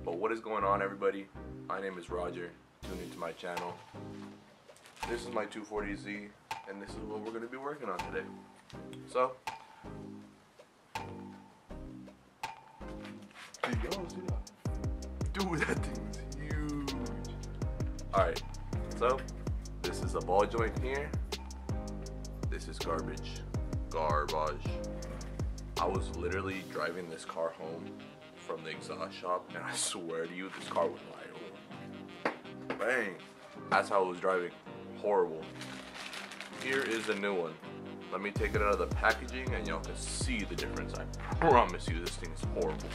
But what is going on, everybody? My name is Roger. Tune into my channel. This is my 240Z, and this is what we're going to be working on today. So, dude, that thing's huge. Alright, so this is a ball joint here. This is garbage. I was literally driving this car home from the exhaust shop, and I swear to you, this car was like, bang. That's how it was driving. Horrible. Here is a new one. Let me take it out of the packaging and y'all can see the difference. I promise you, this thing is horrible.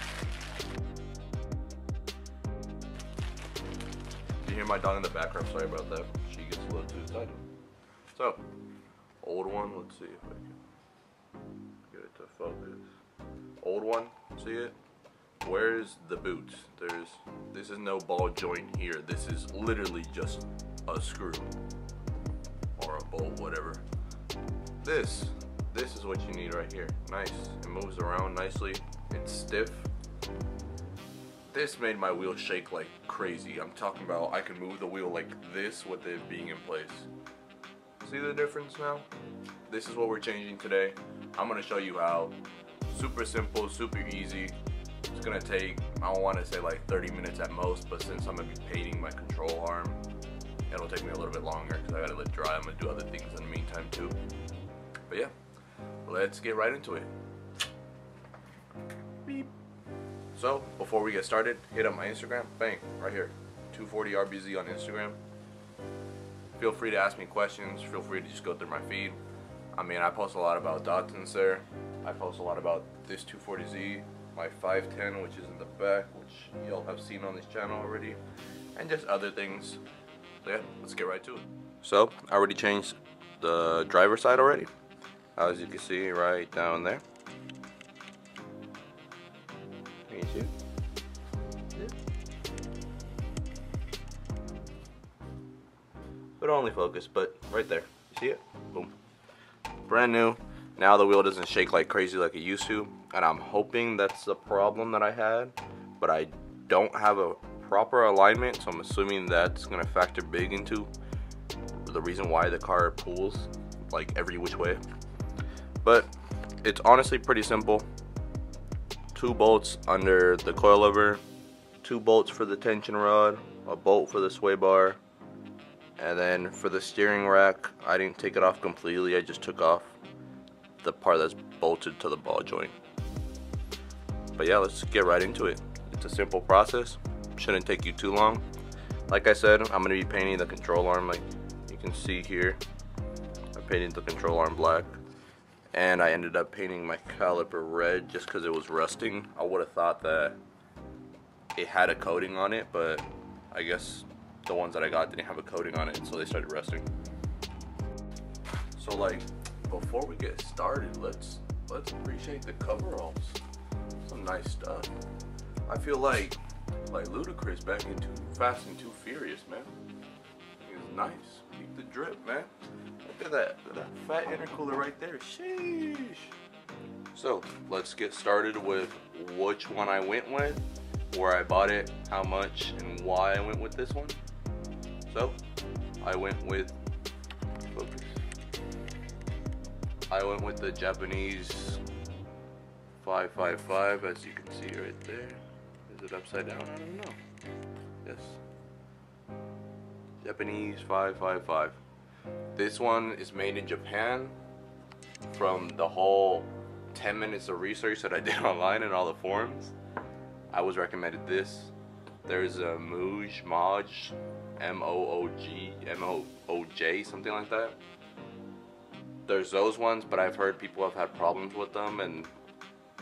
You hear my dog in the background, sorry about that. She gets a little too excited. So, old one, let's see if I can get it to focus. Old one, see it? Where's the boot? This is no ball joint here. This is literally just a screw or a bolt, whatever. This is what you need right here. Nice. It moves around nicely. It's stiff. This made my wheel shake like crazy. I'm talking about I can move the wheel like this with it being in place. See the difference now? This is what we're changing today. I'm gonna show you how. Super simple, super easy. It's gonna take, I don't want to say like 30 minutes at most, but since I'm gonna be painting my control arm, it'll take me a little bit longer because I gotta let it dry. I'm gonna do other things in the meantime too. But yeah, let's get right into it. Beep. So before we get started, hit up my Instagram, bang, right here, 240RBZ on Instagram. Feel free to ask me questions. Feel free to just go through my feed. I mean, I post a lot about DATSUNs there. I post a lot about this 240Z, my 510, which is in the back, which y'all have seen on this channel already, and just other things. So yeah, let's get right to it. So I already changed the driver's side already, as you can see right down there. Can you see it? But only focus, but right there. You see it? Boom. Brand new. Now the wheel doesn't shake like crazy like it used to, and I'm hoping that's the problem that I had, but I don't have a proper alignment, so I'm assuming that's gonna factor big into the reason why the car pulls like every which way. But it's honestly pretty simple. 2 bolts under the coilover, 2 bolts for the tension rod, a bolt for the sway bar, and then for the steering rack, I didn't take it off completely, I just took off the part that's bolted to the ball joint. But yeah, let's get right into it. It's a simple process, shouldn't take you too long. Like I said, I'm going to be painting the control arm like you can see here. I painted the control arm black, and I ended up painting my caliper red just because it was rusting. I would have thought that it had a coating on it, but I guess the ones that I got didn't have a coating on it, so they started rusting. So like, before we get started, let's appreciate the coveralls. Some nice stuff. I feel like Ludacris back in Too Fast and Too Furious, man. It's nice. Keep the drip, man. Look at that fat intercooler right there. Sheesh. So let's get started with which one I went with, where I bought it, how much, and why I went with this one. So I went with the Japanese 555, as you can see right there. Is it upside down? I don't know. Yes. Japanese 555. This one is made in Japan. From the whole 10 minutes of research that I did online and all the forums, I was recommended this. There's a Moj, M-O-O-J, something like that. There's those ones, but I've heard people have had problems with them, and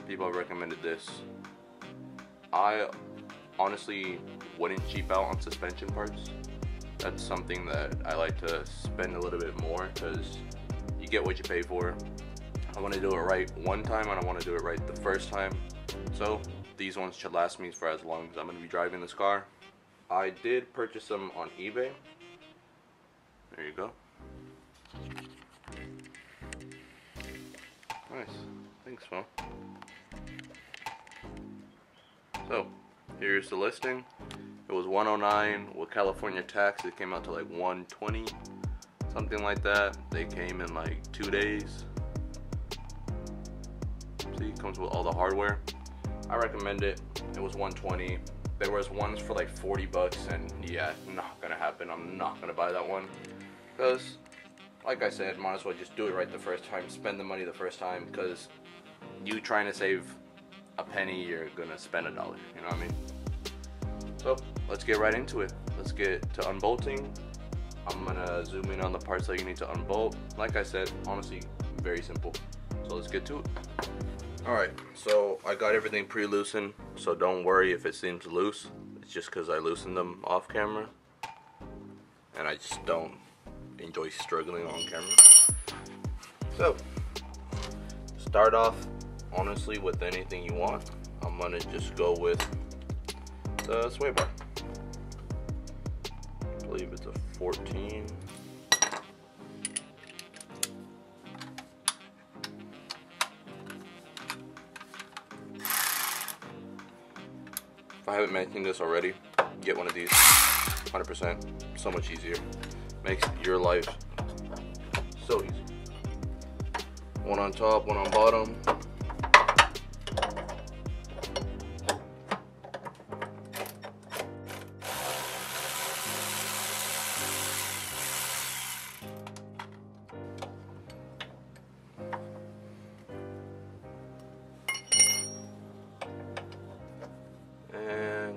people have recommended this. I honestly wouldn't cheap out on suspension parts. That's something that I like to spend a little bit more, because you get what you pay for. I want to do it right one time, and I want to do it right the first time. So these ones should last me for as long as I'm going to be driving this car. I did purchase them on eBay. There you go. Nice. Thanks, Phil. So, Here's the listing. It was $109 with California tax. It came out to like $120, something like that. They came in like 2 days. See, it comes with all the hardware. I recommend it. It was $120. There was ones for like $40, and yeah, not gonna happen. I'm not gonna buy that one because, like I said, might as well just do it right the first time. Spend the money the first time, because you trying to save a penny, you're gonna spend $1. You know what I mean? So let's get right into it. Let's get to unbolting. I'm gonna zoom in on the parts that you need to unbolt. Like I said, honestly, very simple. So let's get to it. Alright, so I got everything pre-loosened, so don't worry if it seems loose. It's just because I loosened them off camera, and I just don't enjoy struggling on camera. So, start off, honestly, with anything you want. I'm gonna just go with the sway bar. I believe it's a 14. If I haven't mentioned this already, get one of these. 100%. So much easier. Makes your life so easy. One on top, one on bottom.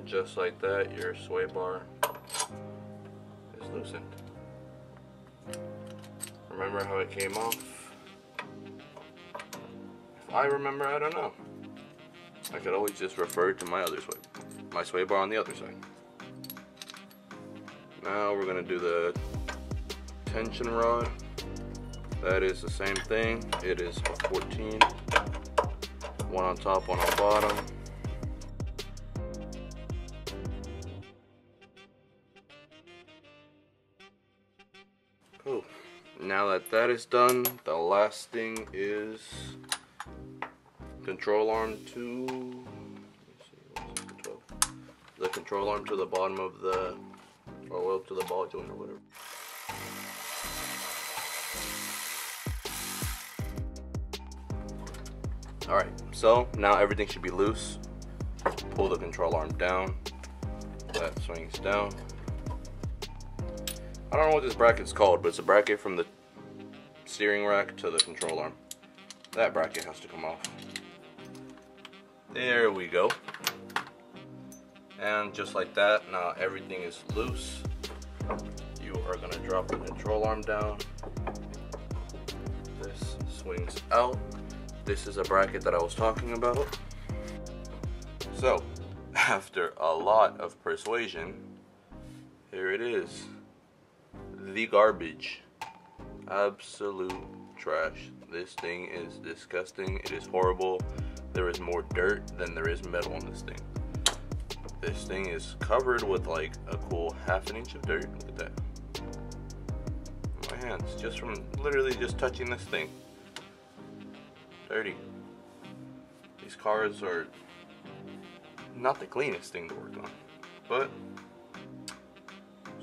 Just like that, your sway bar is loosened. Remember how it came off? If I remember, I don't know. I could always just refer to my sway bar on the other side. Now we're gonna do the tension rod. That is the same thing. It is a 14. One on top, one on bottom. Cool. Now that that is done, the last thing is control arm to the control arm to the bottom of the, or well, to the ball joint or whatever. Alright, so now everything should be loose. Pull the control arm down. That swings down. I don't know what this bracket's called, but it's a bracket from the steering rack to the control arm. That bracket has to come off. There we go. And just like that, now everything is loose. You are going to drop the control arm down. This swings out. This is a bracket that I was talking about. So, after a lot of persuasion, here it is. The garbage. Absolute trash. This thing is disgusting. It is horrible. There is more dirt than there is metal on this thing. This thing is covered with like a cool ½ inch of dirt. Look at that. My hands, just from literally just touching this thing. Dirty. These cars are not the cleanest thing to work on. But,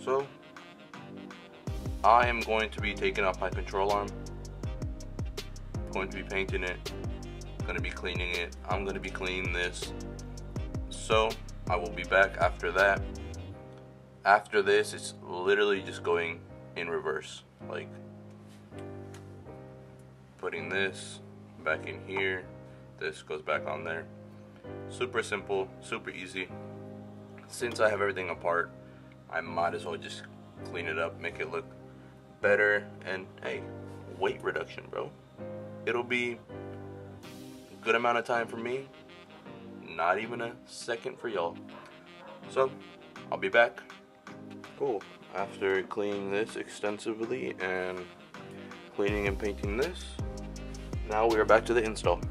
so, I am going to be taking off my control arm. Going to be painting it. Going to be cleaning it. I'm going to be cleaning this. So, I will be back after that. After this, it's literally just going in reverse. Like, putting this back in here. This goes back on there. Super simple, super easy. Since I have everything apart, I might as well just clean it up, make it look better, and hey, weight reduction, bro. It'll be a good amount of time for me, not even a second for y'all. So, I'll be back. Cool. After cleaning this extensively and cleaning and painting this, now we are back to the install.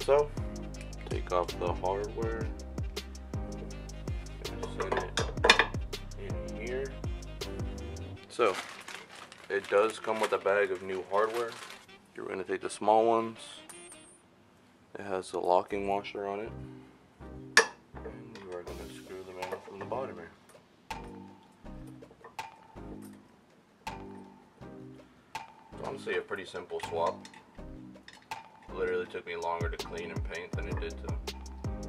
So, take off the hardware, set it in here. So, it does come with a bag of new hardware. You're going to take the small ones. It has a locking washer on it. And you are going to screw honestly a pretty simple swap. Literally took me longer to clean and paint than it did to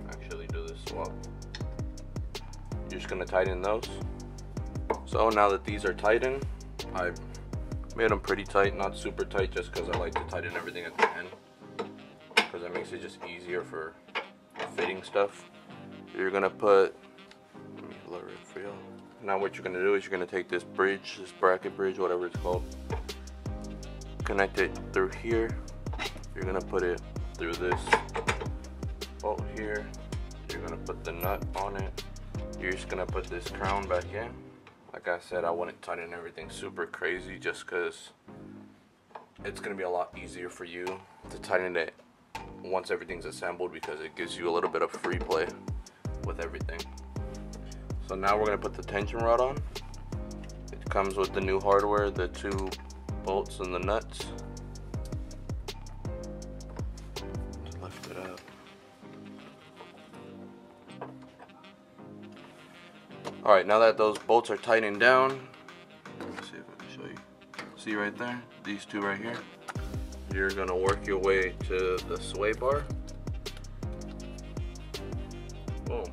actually do this swap. You're just gonna tighten those. So now that these are tightened, I've made them pretty tight, not super tight, just because I like to tighten everything at the end, because it makes it just easier for fitting stuff. You're gonna put, let me lower it for you. Now what you're gonna do is you're gonna take this bridge, this bracket bridge, whatever it's called, connect it through here. You're gonna put it through this bolt here. You're gonna put the nut on it. You're just gonna put this crown back in. Like I said, I wouldn't tighten everything super crazy just because it's gonna be a lot easier for you to tighten it once everything's assembled, because it gives you a little bit of free play with everything. So now we're gonna put the tension rod on. It comes with the new hardware, the 2 bolts and the nuts. Lift it up. Alright, now that those bolts are tightened down, let me see if I can show you. See right there? These 2 right here. You're gonna work your way to the sway bar. Boom.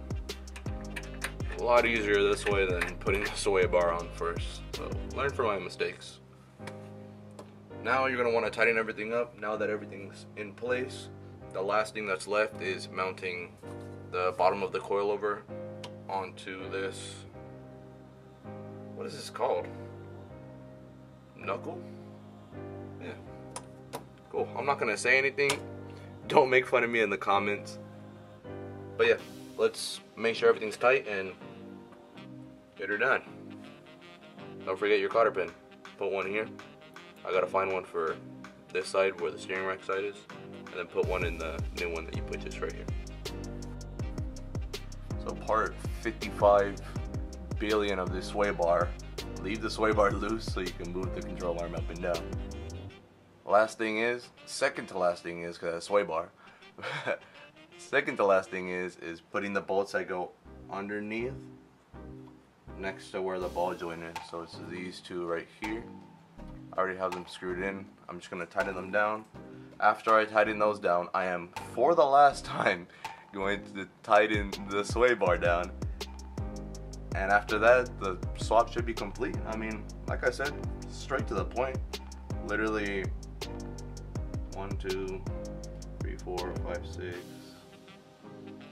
A lot easier this way than putting the sway bar on first. So learn from my mistakes. Now you're gonna want to tighten everything up. Now that everything's in place, the last thing that's left is mounting the bottom of the coilover onto this, what is this called? Knuckle? Yeah. Cool. I'm not gonna say anything. Don't make fun of me in the comments. But yeah, let's make sure everything's tight and get her done. Don't forget your cotter pin. Put one here. I gotta find one for this side where the steering rack side is, and then put one in the new one that you put just right here. So part 55 billion of this sway bar. Leave the sway bar loose so you can move the control arm up and down. Last thing is, second to last thing is, because sway bar. Second to last thing is putting the bolts that go underneath next to where the ball joint is. So it's these 2 right here. I already have them screwed in. I'm just gonna tighten them down. After I tighten those down, I am, for the last time, going to tighten the sway bar down. And after that, the swap should be complete. I mean, like I said, straight to the point. Literally 1, 2, 3, 4, 5, 6,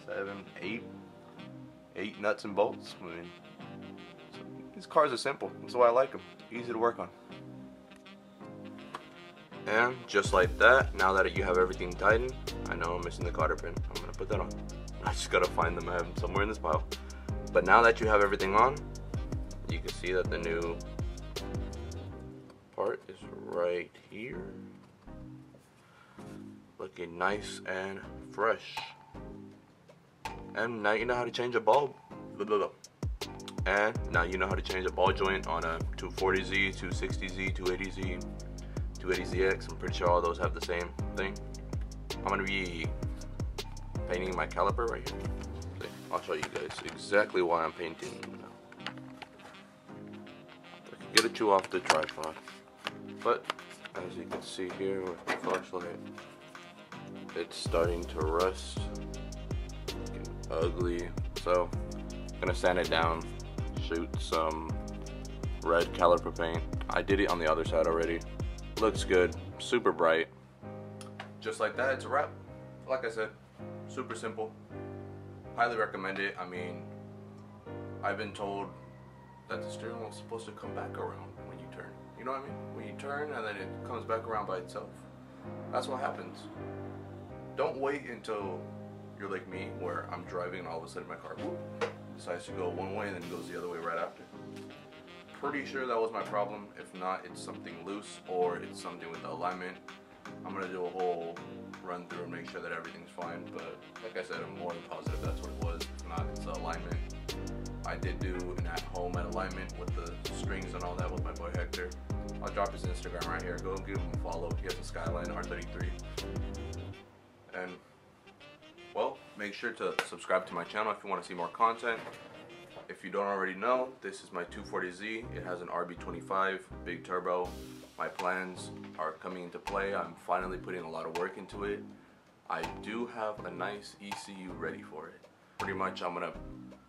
7, 8 nuts and bolts. I mean, these cars are simple. That's why I like them. Easy to work on. And just like that, now that you have everything tightened, I know I'm missing the cotter pin. I'm gonna put that on. I just gotta find them. I have them somewhere in this pile. But now that you have everything on, you can see that the new part is right here. Looking nice and fresh. And now you know how to change a bulb. And now you know how to change a ball joint on a 240Z, 260Z, 280Z, 280ZX. I'm pretty sure all those have the same thing. I'm going to be painting my caliper right here. I'll show you guys exactly why I'm painting now. I can get it you off the tripod. But as you can see here with the flashlight, it's starting to rust. Getting ugly. So I'm going to sand it down, shoot some red caliper paint. I did it on the other side already. Looks good, super bright. Just like that, it's a wrap. Like I said, super simple. Highly recommend it. I mean, I've been told that the steering wheel is supposed to come back around when you turn. You know what I mean? When you turn and then it comes back around by itself. That's what happens. Don't wait until you're like me, where I'm driving and all of a sudden my car decides to go one way and then goes the other way right after. Pretty sure that was my problem. If not, it's something loose or it's something with the alignment. I'm gonna do a whole run through and make sure that everything's fine, but like I said, I'm more than positive that's what it was. If not, it's the alignment. I did do an at-home alignment with the strings and all that with my boy Hector. I'll drop his Instagram right here. Go give him a follow. He has a Skyline R33. And well, make sure to subscribe to my channel if you want to see more content. if you don't already know, this is my 240Z. It has an RB25 big turbo. My plans are coming into play. I'm finally putting a lot of work into it. I do have a nice ECU ready for it. Pretty much I'm gonna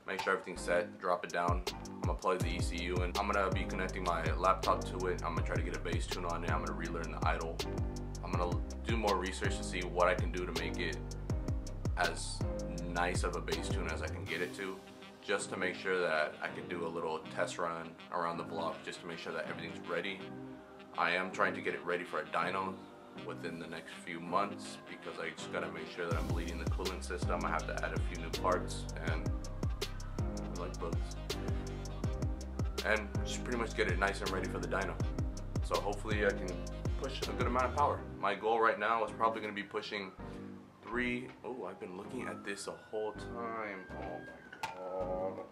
make sure everything's set, drop it down. I'm gonna plug the ECU in. I'm gonna be connecting my laptop to it. I'm gonna try to get a bass tune on it. I'm gonna relearn the idle. I'm gonna do more research to see what I can do to make it as nice of a bass tune as I can get it to, just to make sure that I can do a little test run around the block just to make sure that everything's ready. I am trying to get it ready for a dyno within the next few months because I just gotta make sure that I'm bleeding the coolant system. I have to add a few new parts and like bugs, and just pretty much get it nice and ready for the dyno. So hopefully I can push a good amount of power. My goal right now is probably gonna be pushing 3. Oh, I've been looking at this the whole time. Oh my god.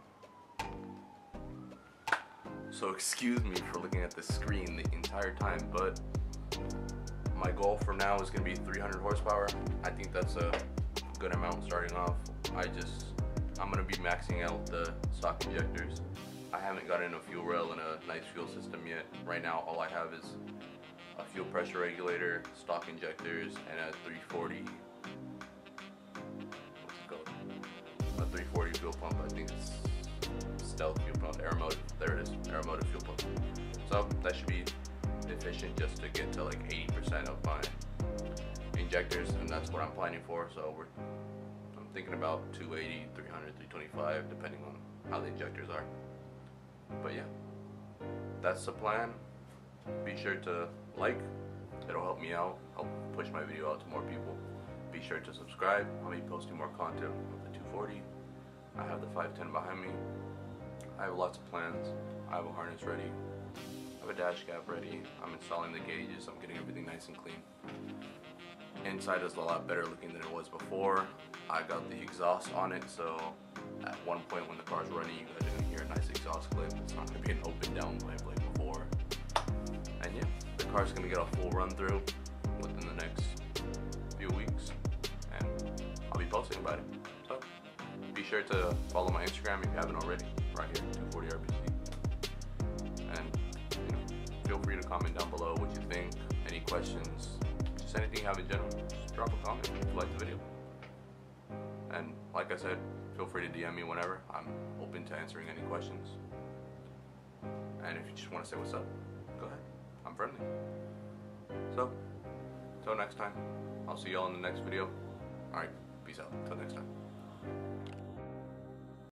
So excuse me for looking at the screen the entire time, but my goal for now is going to be 300 horsepower. I think that's a good amount starting off. I'm going to be maxing out the stock injectors. I haven't gotten a fuel rail and a nice fuel system yet. Right now all I have is a fuel pressure regulator, stock injectors, and a 340. What's it called? A 340 fuel pump. I think it's stealth fuel pump, aeromotive. There it is, aeromotive fuel pump. So that should be efficient just to get to like 80% of my injectors, and that's what I'm planning for. So I'm thinking about 280, 300, 325 depending on how the injectors are. But yeah, that's the plan. Be sure to like, it'll help me out, help push my video out to more people. Be sure to subscribe. I'll be posting more content with the 240. I have the 510 behind me. I have lots of plans. I have a harness ready. I have a dash cap ready. I'm installing the gauges. I'm getting everything nice and clean. Inside is a lot better looking than it was before. I got the exhaust on it, so at one point when the car's running, you guys are gonna hear a nice exhaust clip. It's not gonna be an open down pipe like before. And yeah, the car's gonna get a full run through within the next few weeks, and I'll be posting about it. So be sure to follow my Instagram if you haven't already, right here, 240RPC. And feel free to comment down below what you think, any questions, just anything you have in general. Just drop a comment if you like the video. And like I said, feel free to DM me whenever. I'm open to answering any questions. And if you just want to say what's up, go ahead. I'm friendly. So, until next time, I'll see y'all in the next video. Alright, peace out. Until next time.